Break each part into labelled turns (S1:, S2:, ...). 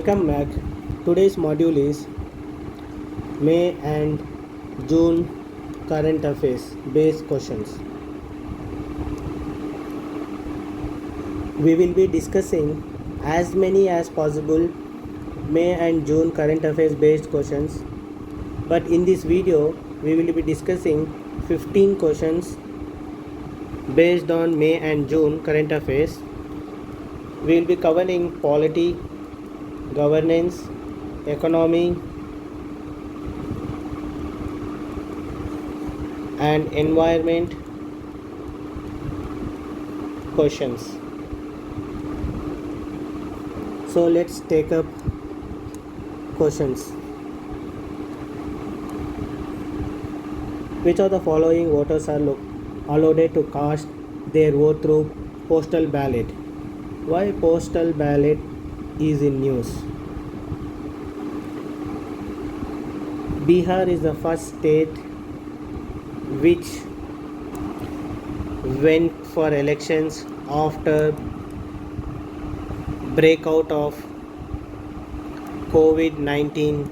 S1: Welcome back. Today's module is May and June current affairs based questions. We will be discussing as many as possible May and June current affairs based questions, but in this video we will be discussing 15 questions based on May and June current affairs. We will be covering polity, governance, economy, and environment questions. So let's take up questions. Which of the following voters are allowed to cast their vote through postal ballot? Why postal ballot is in news? Bihar is the first state which went for elections after breakout of COVID-19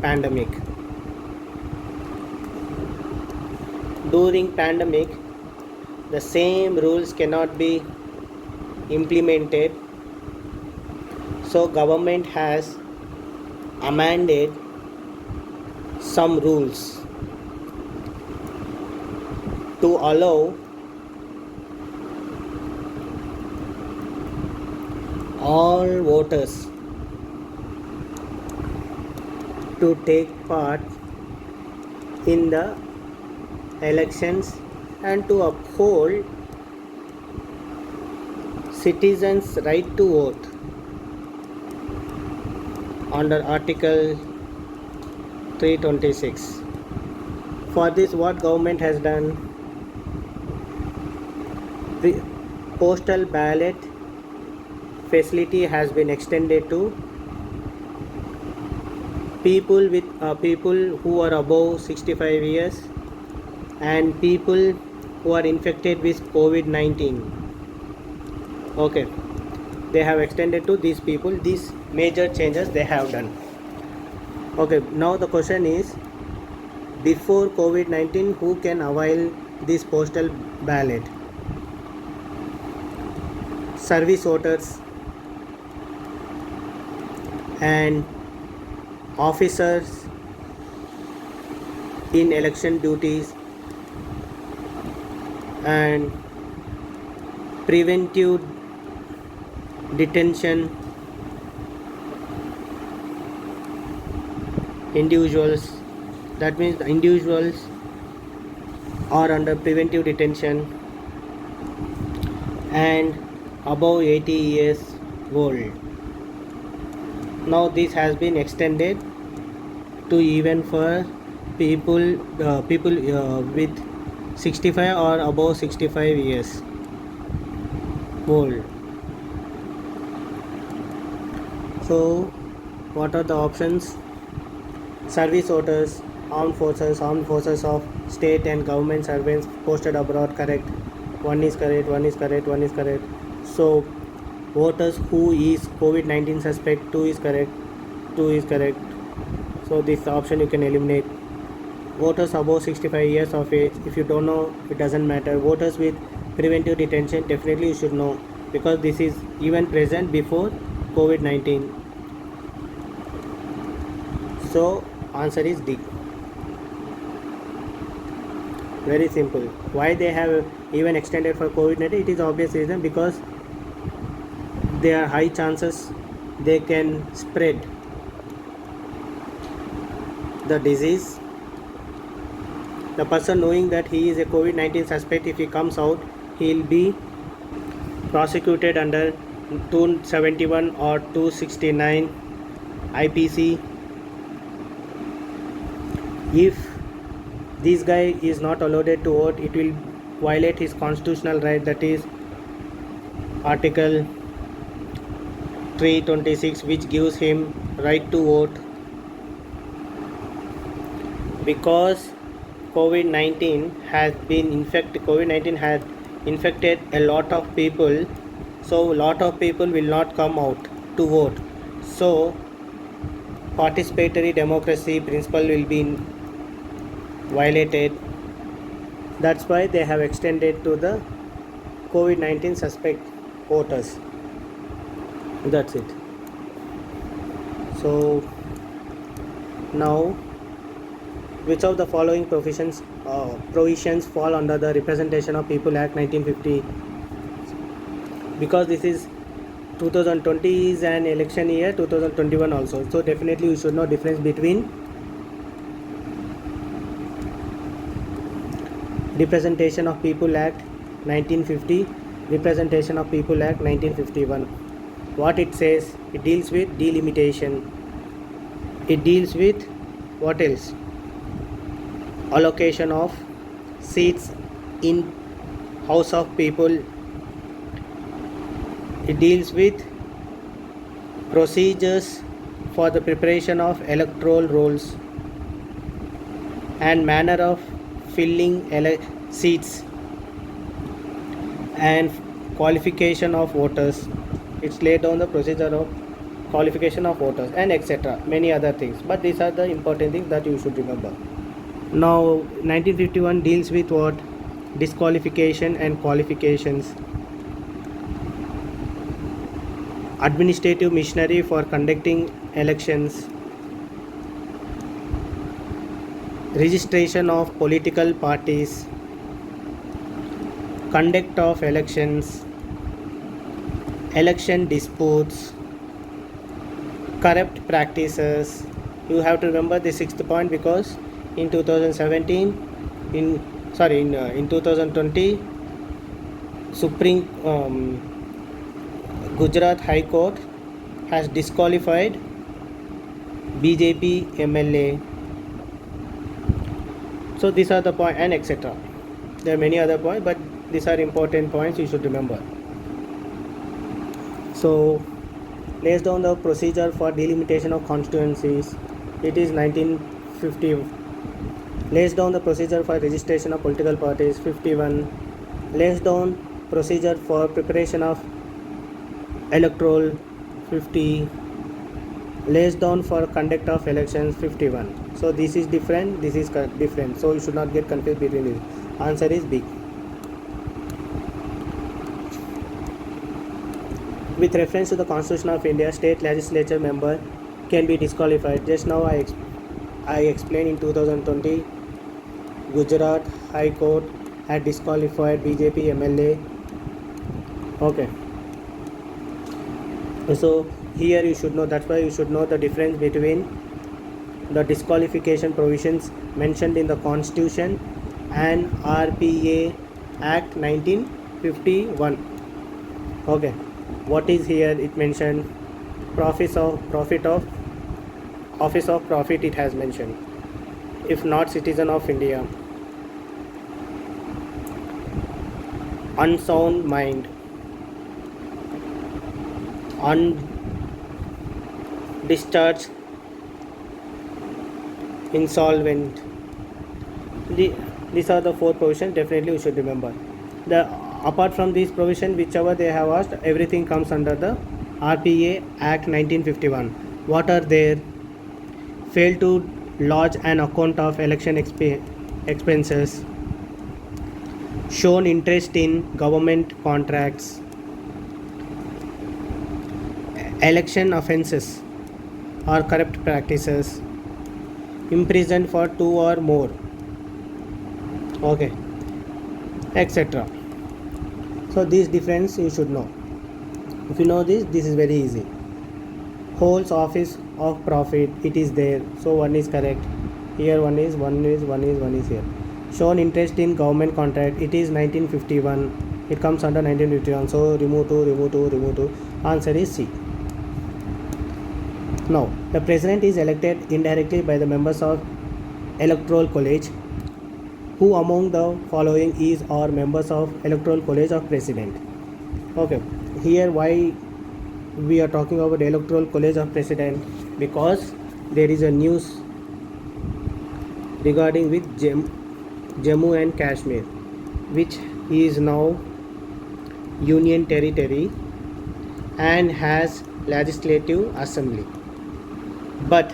S1: pandemic. During pandemic, the same rules cannot be implemented, so government has amended some rules to allow all voters to take part in the elections and to uphold citizens' right to vote under Article 326. For this, what government has done? The postal ballot facility has been extended to people who are above 65 years and people who are infected with COVID-19. Okay, they have extended to these people. These major changes they have done. Okay, now the question is, before COVID-19, who can avail this postal ballot? Service voters and officers in election duties and preventive detention individuals, that means the individuals are under preventive detention and above 80 years old. Now this has been extended to even for people with 65 or above 65 years old. So what are the options? Service voters, armed forces of state and government servants posted abroad. Correct. One is correct. So voters who is COVID-19 suspect, 2 is correct. So this option you can eliminate. Voters above 65 years of age, if you don't know, it doesn't matter. Voters with preventive detention, definitely you should know, because this is even present before COVID-19. So answer is D. Very simple. Why they have even extended for COVID-19? It is obvious reason, because there are high chances they can spread the disease. The person knowing that he is a COVID-19 suspect, if he comes out, he will be prosecuted under 271 or 269 IPC. If this guy is not allowed to vote, it will violate his constitutional right, that is Article 326, which gives him right to vote. Because COVID-19 had infected a lot of people, so a lot of people will not come out to vote. So participatory democracy principle will be violated. That's why they have extended to the COVID-19 suspect voters. That's it. So now, which of the following provisions fall under the Representation of People Act 1950? Because this is 2020 is an election year, 2021 also. So definitely you should know difference between Representation of People Act 1950, Representation of People Act 1951. What it says, it deals with delimitation. It deals with what else? Allocation of seats in House of People. It deals with procedures for the preparation of electoral rolls and manner of filling seats and qualification of voters. It's laid down the procedure of qualification of voters and etc. Many other things, but these are the important things that you should remember. Now 1951 deals with what? Disqualification and qualifications. Administrative machinery for conducting elections. Registration of political parties. Conduct of elections. Election disputes. Corrupt practices. You have to remember the sixth point because in 2017, in 2020, Supreme Gujarat High Court has disqualified BJP MLA. So these are the points and etc. There are many other points, but these are important points you should remember. So lays down the procedure for delimitation of constituencies. It is 1950. Lays down the procedure for registration of political parties. 51. Lays down procedure for preparation of electoral. 50. Lays down for conduct of elections. 51. So this is different, this is different, so you should not get confused between these. Answer is B. With reference to the Constitution of India, state legislature member can be disqualified. Just now I explained in 2020 Gujarat High Court had disqualified BJP MLA. Okay, so here you should know, that's why you should know the difference between the disqualification provisions mentioned in the Constitution and RPA Act 1951. Okay, what is here? It mentioned office of profit, it has mentioned. If not citizen of India, unsound mind, undischarged, insolvent. These are the four provisions definitely you should remember. Apart from these provisions, whichever they have asked, everything comes under the RPA Act 1951. What are there? Fail to lodge an account of election expenses, shown interest in government contracts, election offences or corrupt practices, imprisoned for 2 or more, okay, etc. So this difference you should know. If you know this is very easy. Holds office of profit, it is there, so one is correct. Here one is here. Shown interest in government contract, it is 1951, it comes under 1951, so remove 2. Answer is C. Now, the president is elected indirectly by the members of electoral college. Who among the following is or members of electoral college of president? Okay, here why we are talking about electoral college of president? Because there is a news regarding with Jammu and Kashmir, which is now Union Territory and has Legislative Assembly. But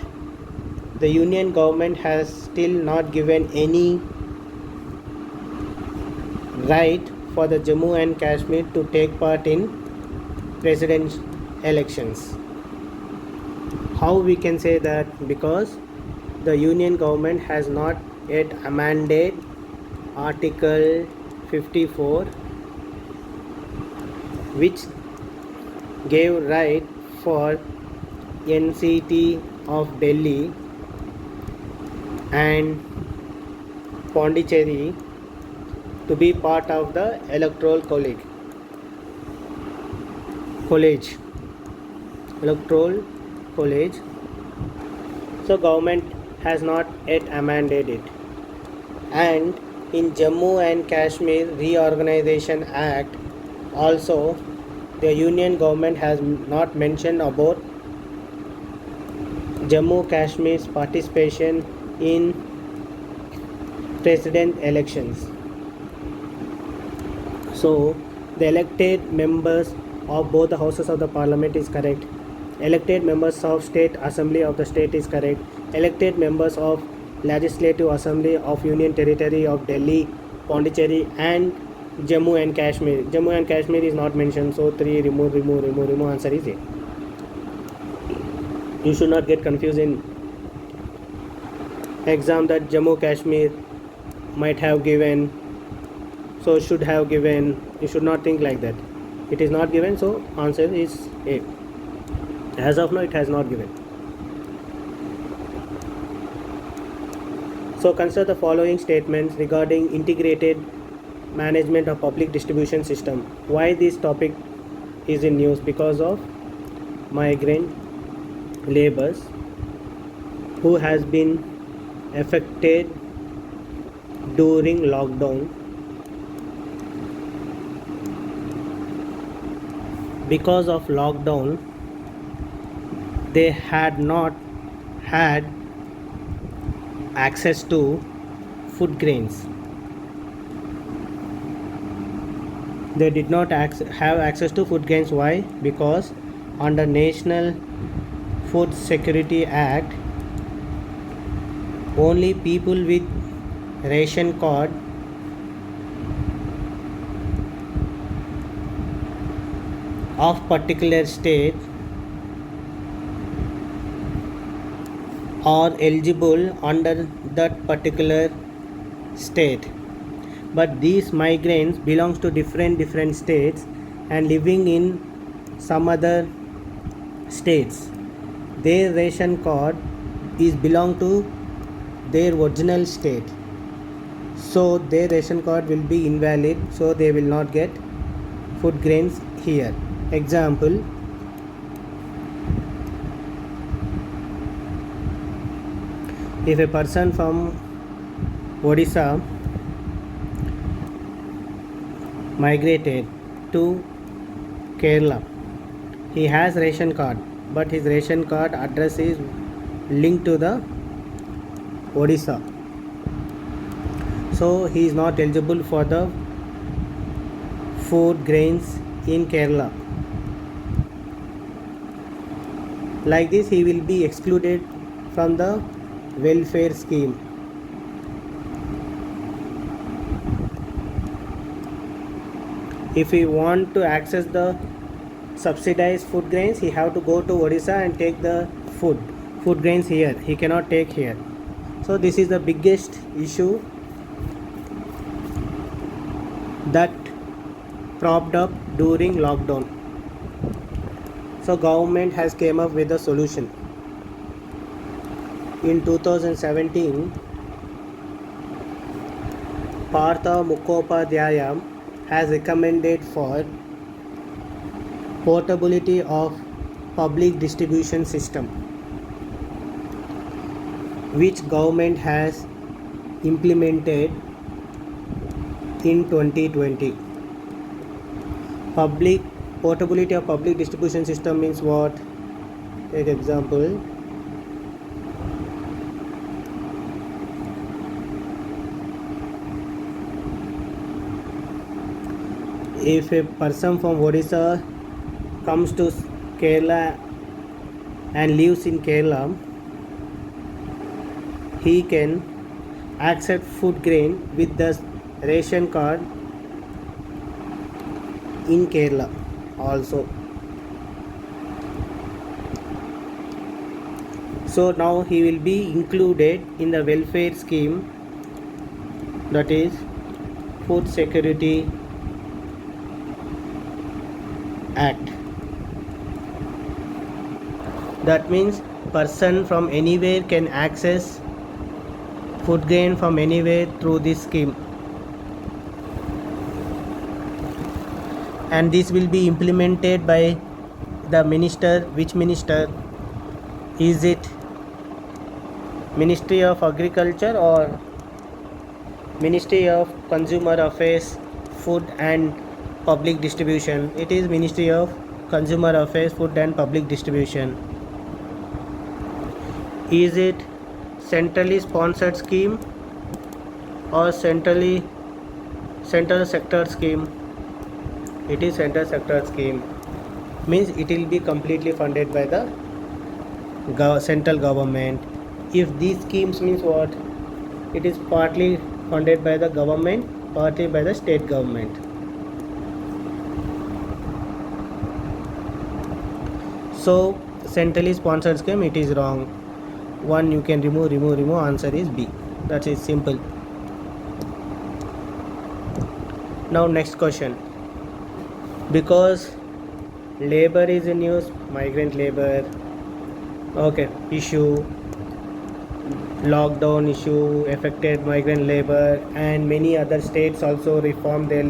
S1: the Union government has still not given any right for the Jammu and Kashmir to take part in president elections. How we can say that? Because the Union government has not yet amended Article 54, which gave right for NCT of Delhi and Pondicherry to be part of the electoral college. Electoral college. So government has not yet amended it. And in Jammu and Kashmir Reorganization Act also the Union government has not mentioned about Jammu Kashmir's participation in president elections. So the elected members of both the houses of the parliament is correct. Elected members of state assembly of the state is correct. Elected members of legislative assembly of Union Territory of Delhi, Pondicherry and Jammu and Kashmir. Jammu and Kashmir is not mentioned, so 3 remove. Answer is A. You should not get confused in exam that Jammu Kashmir might have given, so should have given. You should not think like that. It is not given, so answer is A. As of now, it has not given. So consider the following statements regarding integrated management of public distribution system. Why this topic is in news? Because of migrant laborers who has been affected during lockdown. Because of lockdown, they had not had access to food grains. They did not have access to food grains. Why? Because under National Food Security Act, only people with ration card of particular state are eligible under that particular state. But these migrants belongs to different states and living in some other states. Their ration card is belong to their original state, so their ration card will be invalid, so they will not get food grains here. Example, if a person from Odisha migrated to Kerala, he has ration card, but his ration card address is linked to the Odisha, so he is not eligible for the food grains in Kerala. Like this, he will be excluded from the welfare scheme. If he want to access the subsidized food grains, he have to go to Odisha and take the food grains here. He cannot take here. So this is the biggest issue that propped up during lockdown. So government has came up with a solution. In 2017, Partha Mukhopadhyaya has recommended for portability of public distribution system, which government has implemented in 2020. Portability of public distribution system means what? Take example. If a person from Odisha comes to Kerala and lives in Kerala, he can accept food grain with the ration card in Kerala also. So now he will be included in the welfare scheme, that is Food Security Act. That means person from anywhere can access food grain from anywhere through this scheme. And this will be implemented by the minister. Which minister? Is it Ministry of Agriculture or Ministry of Consumer Affairs, Food and Public Distribution? It is Ministry of Consumer Affairs, Food and Public Distribution. Is it centrally sponsored scheme or central sector scheme? It is central sector scheme. Means it will be completely funded by the central government. If these schemes means what? It is partly funded by the government, partly by the state government. So centrally sponsored scheme, it is wrong. One you can remove. Answer is B. That is simple. Now next question. Because labor is in news, migrant labor, okay, issue, lockdown issue affected migrant labor, and many other states also reformed their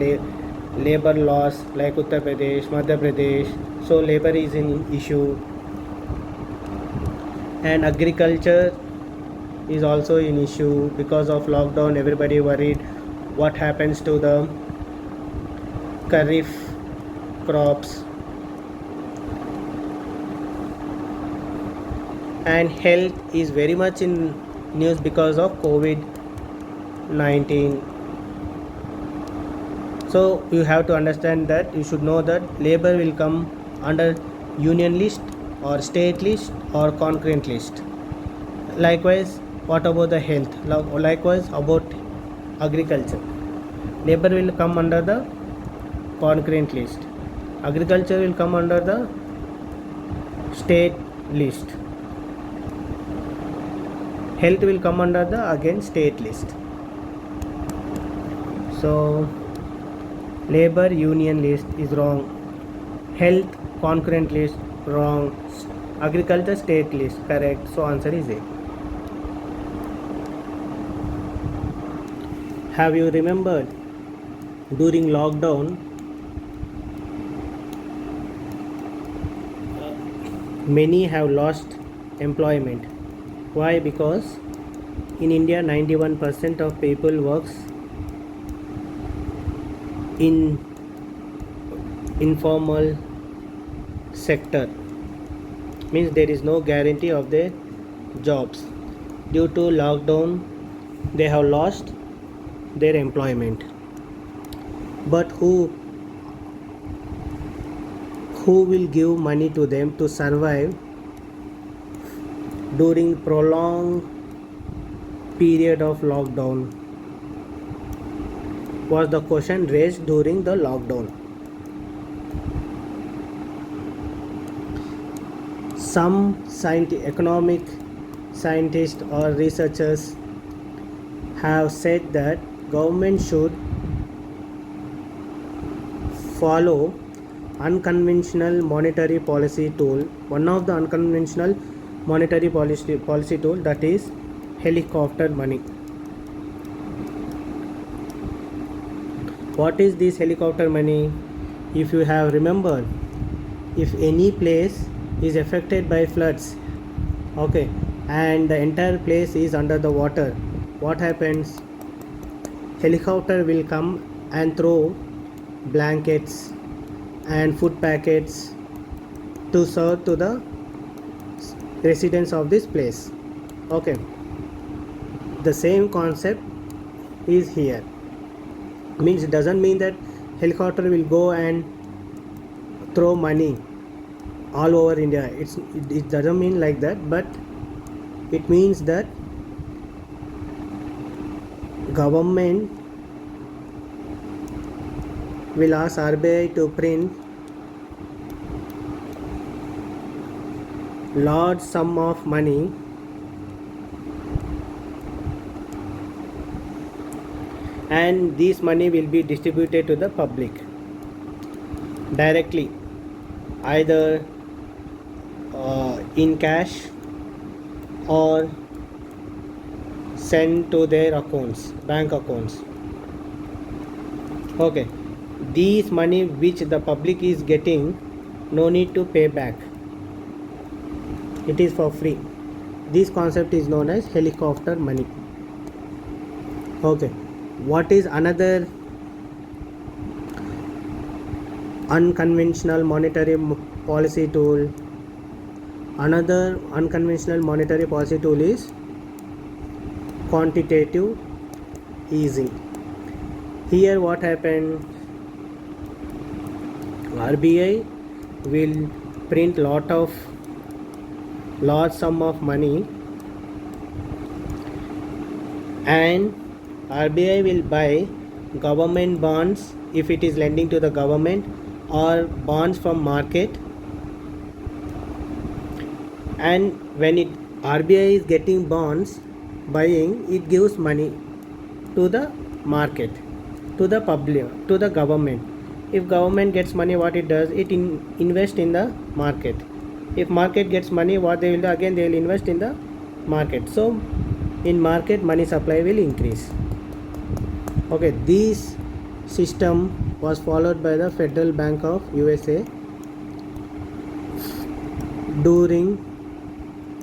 S1: labor laws like Uttar Pradesh, Madhya Pradesh. So labor is an issue, and agriculture is also an issue. Because of lockdown, everybody worried what happens to the kharif crops. And health is very much in news because of COVID-19. So you have to understand that, you should know that labor will come under union list or state list or concurrent list. Likewise, what about the health? Likewise about agriculture, labor will come under the concurrent list, agriculture will come under the state list, health will come under the again state list. So labor union list is wrong, health concurrent list wrong, agriculture state list correct. So answer is A. Have you remembered during lockdown many have lost employment? Why? Because in India 91% of people works in informal sector, means there is no guarantee of their jobs. Due to lockdown they have lost their employment. But who will give money to them to survive during prolonged period of lockdown? Was the question raised during the lockdown. Some economic scientists or researchers have said that government should follow unconventional monetary policy tool. One of the unconventional monetary policy tool, that is helicopter money. What is this helicopter money? If you have remembered, if any place is affected by floods, okay, and the entire place is under the water, what happens? Helicopter will come and throw blankets and food packets to serve to the residents of this place. Okay, the same concept is here. Means it doesn't mean that helicopter will go and throw money all over India. It doesn't mean like that, but it means that government will ask RBI to print large sum of money and this money will be distributed to the public directly, either in cash or sent to their accounts, bank accounts. Okay, these money which the public is getting, no need to pay back, it is for free. This concept is known as helicopter money. Okay, what is another unconventional monetary policy tool? Another unconventional monetary policy tool is quantitative easing. Here what happened, RBI will print large sum of money and RBI will buy government bonds if it is lending to the government, or bonds from market. And when RBI is getting bonds, buying, it gives money to the market, to the public, to the government. If government gets money, what it does, it invest in the market. If market gets money, what they will do, again they will invest in the market. So in market, money supply will increase. Okay, this system was followed by the Federal Bank of USA during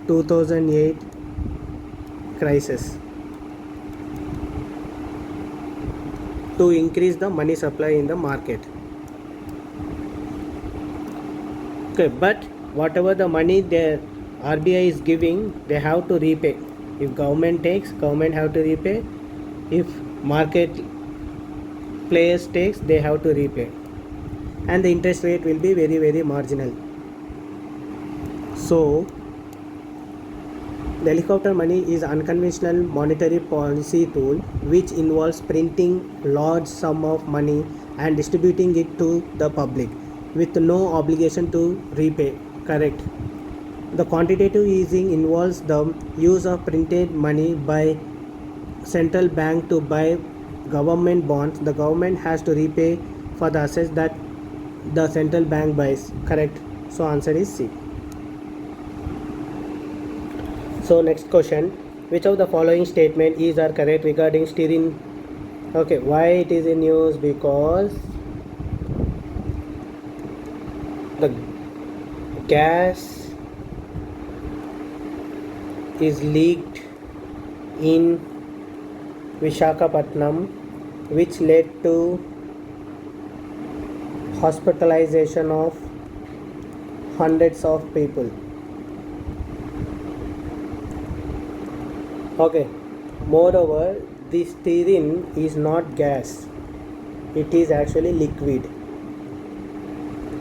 S1: 2008 crisis to increase the money supply in the market. Okay, but whatever the money the RBI is giving, they have to repay. If government takes, government have to repay. If market players takes, they have to repay, and the interest rate will be very, very marginal. So the helicopter money is unconventional monetary policy tool which involves printing large sum of money and distributing it to the public with no obligation to repay. Correct. The quantitative easing involves the use of printed money by central bank to buy government bonds. The government has to repay for the assets that the central bank buys. Correct. So answer is C. So next question, which of the following statement is or correct regarding stearin? Okay, why it is in news? Because the gas is leaked in Visakhapatnam, which led to hospitalization of hundreds of people. Okay, moreover, this stearin is not gas, it is actually liquid.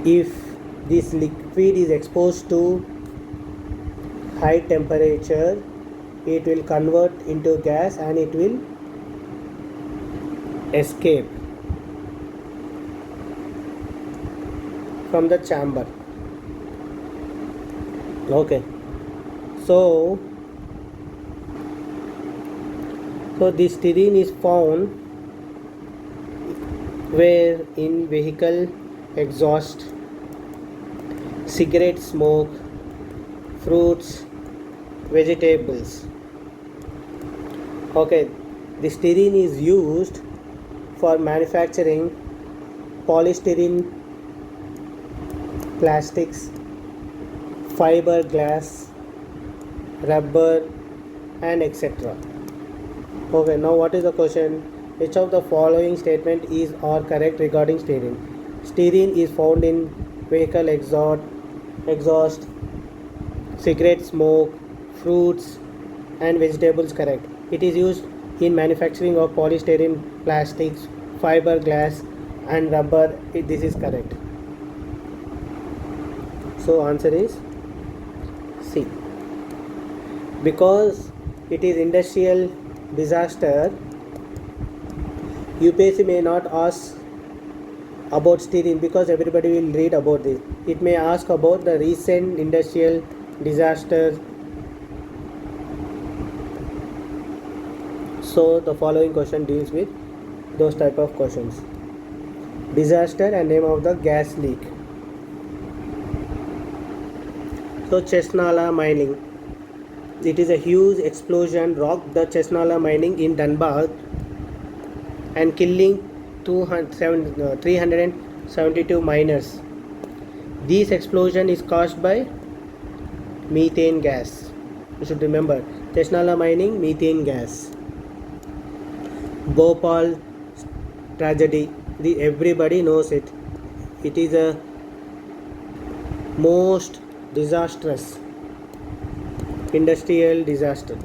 S1: If this liquid is exposed to high temperature, it will convert into gas and it will escape from the chamber. Okay, so this stearin is found where in vehicle exhaust, cigarette smoke, fruits, vegetables. Okay, the stearin is used for manufacturing polystyrene plastics, fiberglass, rubber, and etc. Okay, now what is the question? Which of the following statement is or correct regarding stearin? Stearin is found in vehicle exhaust, cigarette smoke, fruits and vegetables. Correct. It is used in manufacturing of polystyrene plastics, fiberglass and rubber. This is correct. So answer is C. Because it is industrial disaster, UPSC may not ask about steering because everybody will read about this. It may ask about the recent industrial disaster. So the following question deals with those type of questions. Disaster and name of the gas leak. So Chesnala mining. It is a huge explosion rocked the Chesnala mining in Dunbar and killing 372 miners. This explosion is caused by methane gas. You should remember, Chesnala mining, methane gas. Bhopal tragedy. Everybody knows it. It is a most disastrous industrial disaster.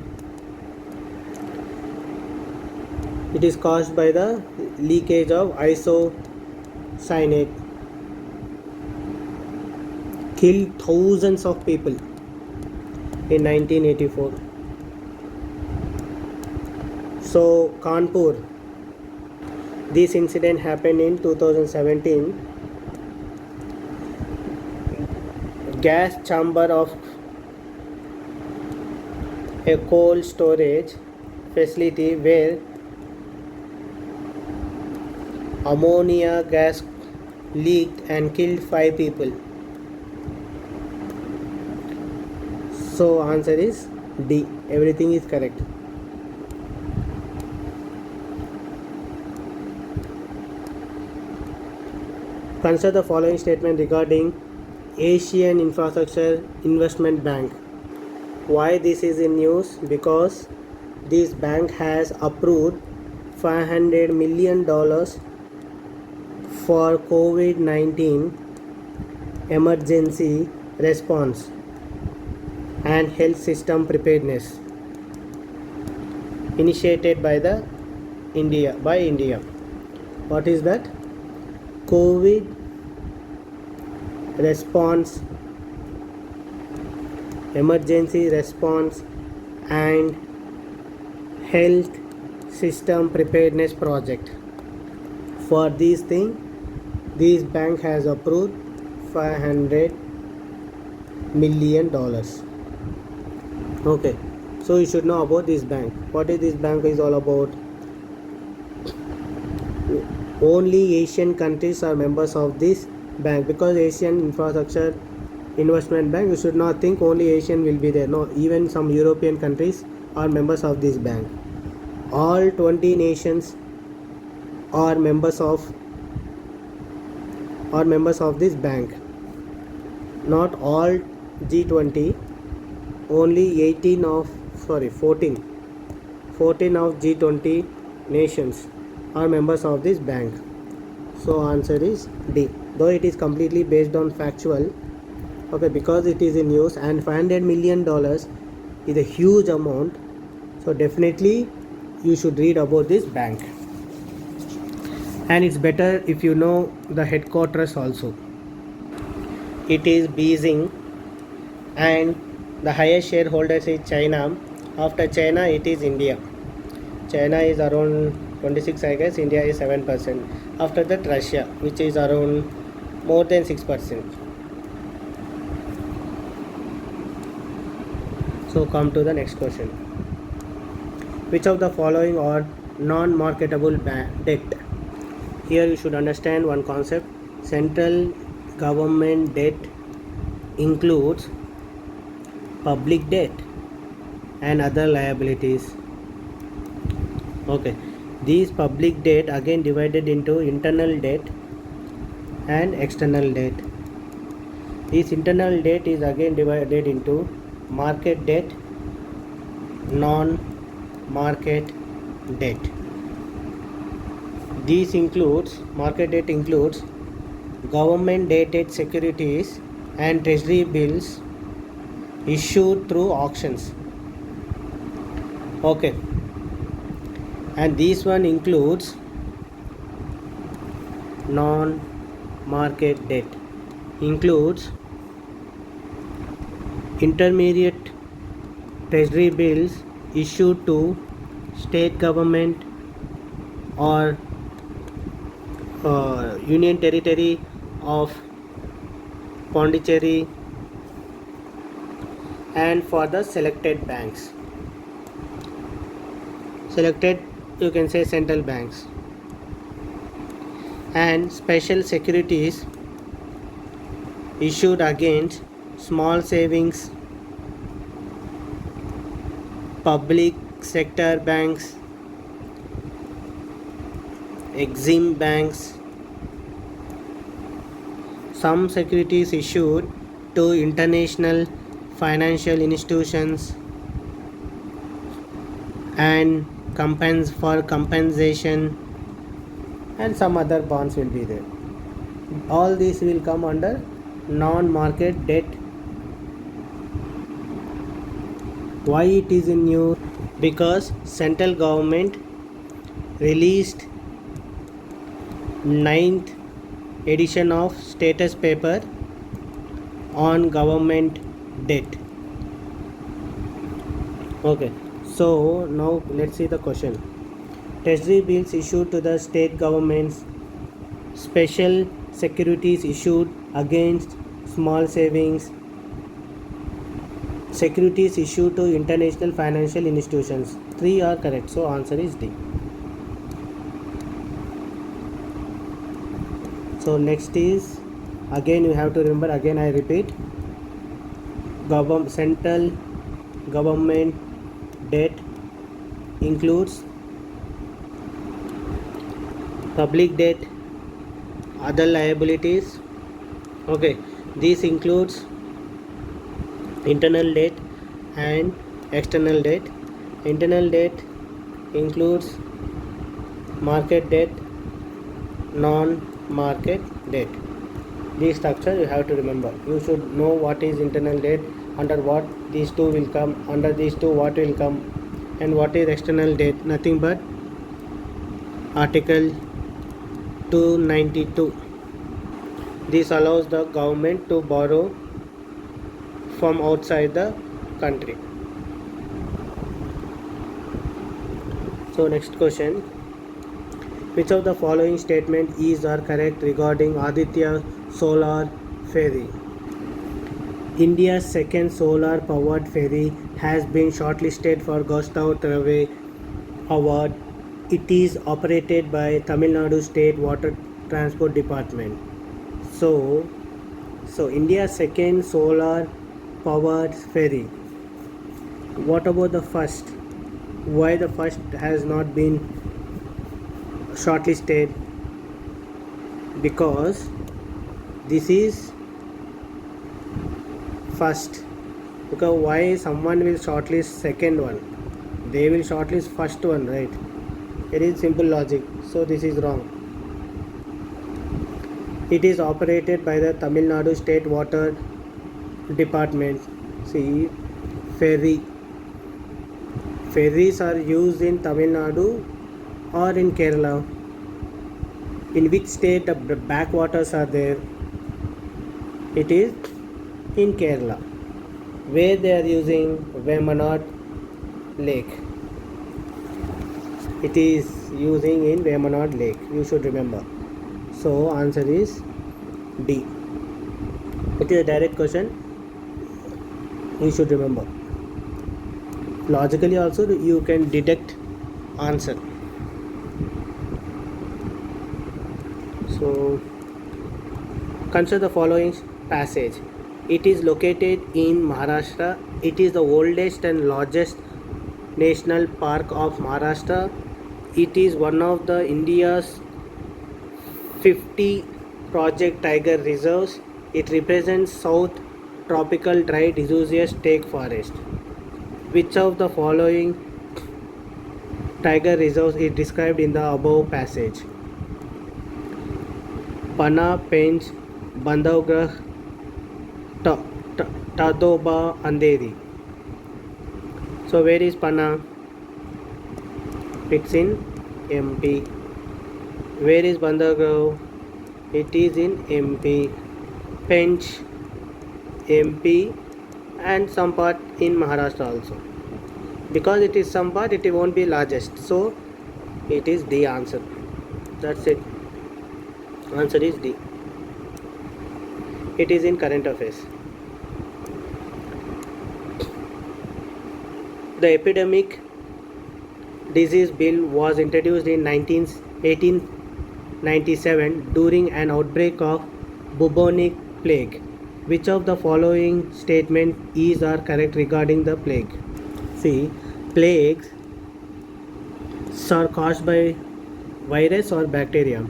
S1: It is caused by the leakage of isocyanate. Killed thousands of people in 1984. So Kanpur, this incident happened in 2017. Gas chamber of a coal storage facility where ammonia gas leaked and killed 5 people. So answer is D. Everything is correct. Consider the following statement regarding Asian Infrastructure Investment Bank. Why this is in news? Because this bank has approved $500 million for COVID-19 emergency response and health system preparedness initiated by India. What is that? COVID response, emergency response and health system preparedness project. For this thing, this bank has approved $500 million. Okay, so you should know about this bank. What is this bank is all about? Only Asian countries are members of this bank, because Asian Infrastructure Investment Bank, you should not think only Asian will be there. No, even some European countries are members of this bank. All 20 nations are members of this bank. Not all G20, only 14 of G20 nations are members of this bank. So answer is D, though it is completely based on factual. Okay, because it is in news and $500 million is a huge amount, so definitely you should read about this bank. And it's better if you know the headquarters also. It is Beijing and the highest shareholders is China. After China, it is India. China is around 26, I guess. India is 7%. After that, Russia, which is around more than 6%. So come to the next question. Which of the following are non-marketable debt? Here you should understand one concept. Central government debt includes public debt and other liabilities. Okay, these public debt again divided into internal debt and external debt. This internal debt is again divided into market debt, non-market debt. These includes, market debt includes government dated securities and treasury bills issued through auctions. Okay, and this one includes non-market debt, includes intermediate treasury bills issued to state government or union territory of Pondicherry and for the selected banks. Selected, you can say central banks. And special securities issued against small savings, public sector banks, Exim banks. Some securities issued to international financial institutions and compensation, and some other bonds will be there. All these will come under non-market debt. Why it is in news? Because central government released 9th edition of status paper on government debt. Okay, so now let's see the question. Treasury bills issued to the state governments, special securities issued against small savings, securities issued to international financial institutions. 3 are correct, so answer is D. So next is, again you have to remember, again I repeat, central government debt includes public debt, other liabilities. Okay, this includes internal debt and external debt. Internal debt includes market debt, non-market debt. This structure you have to remember. You should know what is internal debt, under what these two will come, under these two what will come, and what is external debt. Nothing but Article 292. This allows the government to borrow from outside the country. So next question. Which of the following statement is or correct regarding Aditya Solar Ferry? India's second solar powered ferry has been shortlisted for Gustav Trave Award. It is operated by Tamil Nadu State Water Transport Department. So India's second solar powered ferry. What about the first? Why the first has not been shortlisted? Because this is first. Because why someone will shortlist second one? They will shortlist first one, right? It is simple logic. So this is wrong. It is operated by the Tamil Nadu State Water Department. See, ferries are used in Tamil Nadu or in Kerala. In which state the backwaters are there? It is in Kerala, where they are using Vembanad Lake. It is using in Vembanad Lake. You should remember. So answer is D. It is a direct question. You should remember. Logically also you can deduct answer. So consider the following passage. It is located in Maharashtra. It is the oldest and largest national park of Maharashtra. It is one of the India's 50 project tiger reserves. It represents South tropical dry deciduous teak forest. Which of the following tiger reserves is described in the above passage? Panna, Pench, Bandhavgarh, Tadoba, Andheri. So where is Panna? It's in MP. Where is Bandhavgarh? It is in MP. Pench, MP, and some part in Maharashtra also. Because it is some part, it won't be largest. So it is D answer. That's it. Answer is D. It is in current affairs. The epidemic disease bill was introduced in 1897 during an outbreak of bubonic plague. Which of the following statement is or correct regarding the plague? See, plagues are caused by virus or bacteria.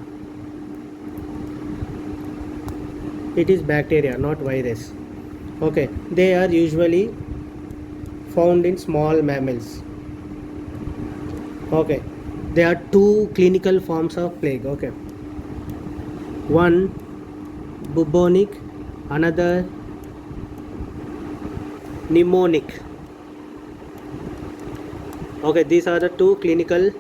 S1: It is bacteria, not virus. Okay, they are usually found in small mammals. Okay, there are two clinical forms of plague. Okay, one bubonic, another pneumonic. Okay, these are the two clinical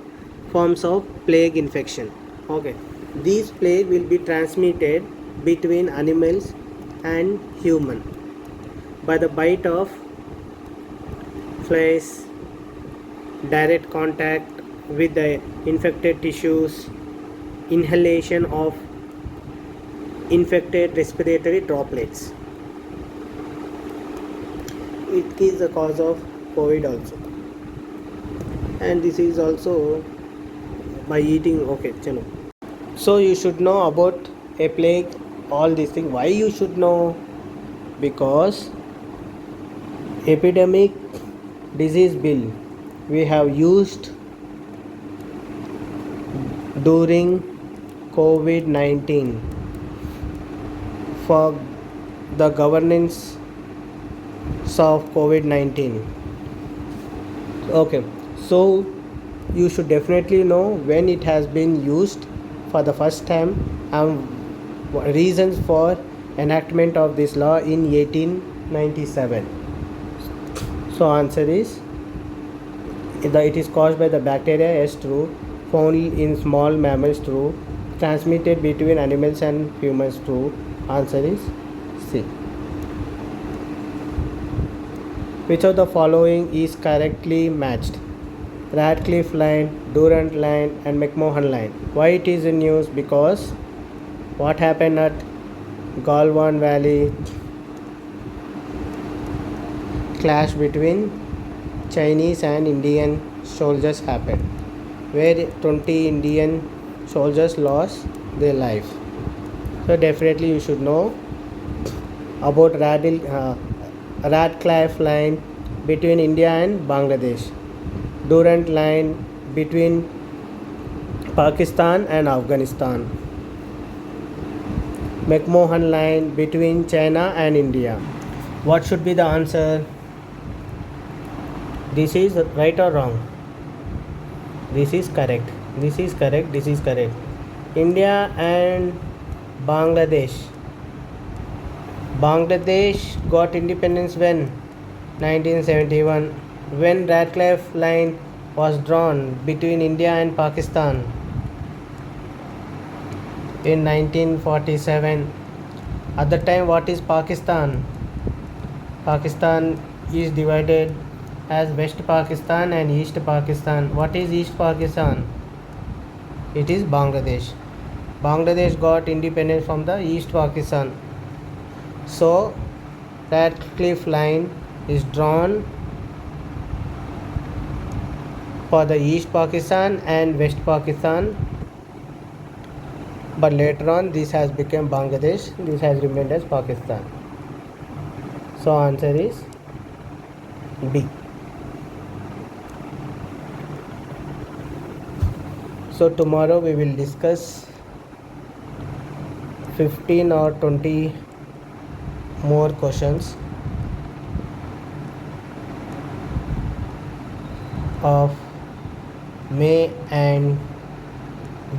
S1: forms of plague infection. Okay, these plague will be transmitted between animals and human by the bite of flies, direct contact with the infected tissues, inhalation of infected respiratory droplets. It is the cause of COVID also, and this is also by eating. Okay, chalo. So you should know about a plague, all these things. Why you should know? Because epidemic disease bill we have used during COVID-19 for the governance of COVID-19. Okay, so you should definitely know when it has been used for the first time and reasons for enactment of this law in 1897. So answer is it is caused by the bacteria. Yes, true. Found in small mammals. True. Transmitted between animals and humans. True. Answer is C. Which of the following is correctly matched? Radcliffe Line, Durand Line and McMahon Line. Why it is in news? Because what happened at Galwan Valley? Clash between Chinese and Indian soldiers happened, where 20 Indian soldiers lost their life. So definitely you should know about Radcliffe Line between India and Bangladesh, Durand Line between Pakistan and Afghanistan, McMahon Line between China and India. What should be the answer? This is right or wrong? This is correct. This is correct. This is correct. India and Bangladesh. Bangladesh got independence when? 1971. When Radcliffe Line was drawn between India and Pakistan? In 1947. At the time, what is Pakistan? Pakistan is divided as West Pakistan and East Pakistan. What is East Pakistan? It is Bangladesh. Bangladesh got independence from the East Pakistan. So Radcliffe Line is drawn for the East Pakistan and West Pakistan, but later on this has become Bangladesh. This has remained as Pakistan. So answer is B. So tomorrow we will discuss 15 or 20 more questions of May and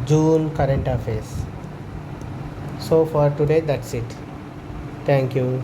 S1: June current affairs. So for today that's it. Thank you.